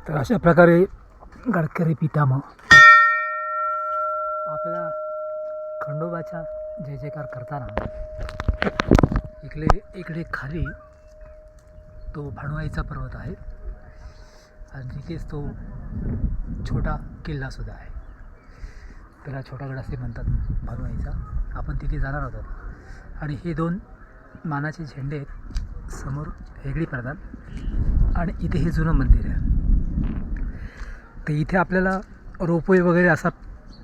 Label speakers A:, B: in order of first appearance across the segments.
A: तर अशा प्रकारे गडकरी पितामह आपल्या खंडोबाचा जय जयकार करताना इकडे खाली तो भाणवाईचा पर्वत आहे आणि तिथेच तो छोटा किल्लासुद्धा आहे. त्याला छोटा गड असे म्हणतात भाणवाईचा. आपण तिथे जाणार आहोत आणि हे दोन मानाचे झेंडे आहेत. समोर हेगडी प्रधान आणि इथे हे जुनं मंदिर आहे. तर इथे आपल्याला रोपवे वगैरे असा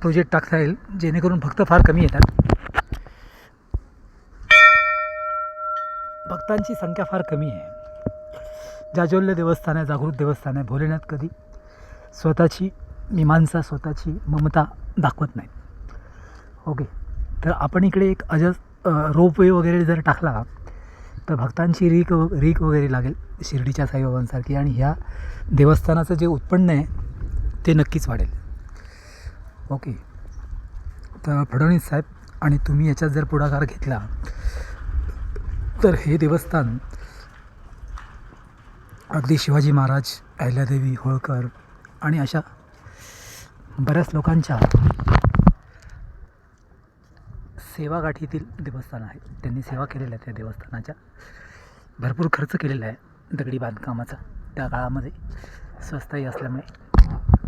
A: प्रोजेक्ट टाकता येईल जेणेकरून भक्त फार कमी येतात. भक्तांची संख्या फार कमी आहे. जाज्वल्य देवस्थान आहे, जागृत देवस्थान आहे. भोलेनाथ कधी स्वतःची मीमांसा, स्वतःची ममता दाखवत नाही. ओके, तर आपण इकडे एक रोपवे वगैरे जर टाकला तर भक्तांची रीक वगैरे लागेल शिर्डीच्या साईबाबांसारखी, आणि ह्या देवस्थानाचं जे उत्पन्न आहे ते नक्कीच वाढेल. ओके, तर फडणवीस साहेब आणि तुम्ही याच्यात जर पुढाकार घेतला तर हे देवस्थान अगदी शिवाजी महाराज, अहिल्यादेवी होळकर आणि अशा बऱ्याच लोकांच्या सेवागाठीतील देवस्थान आहे. त्यांनी सेवा केलेल्या त्या देवस्थानाच्या, भरपूर खर्च केलेला आहे दगडी बांधकामाचा. त्या काळामध्ये स्वस्तही असल्यामुळे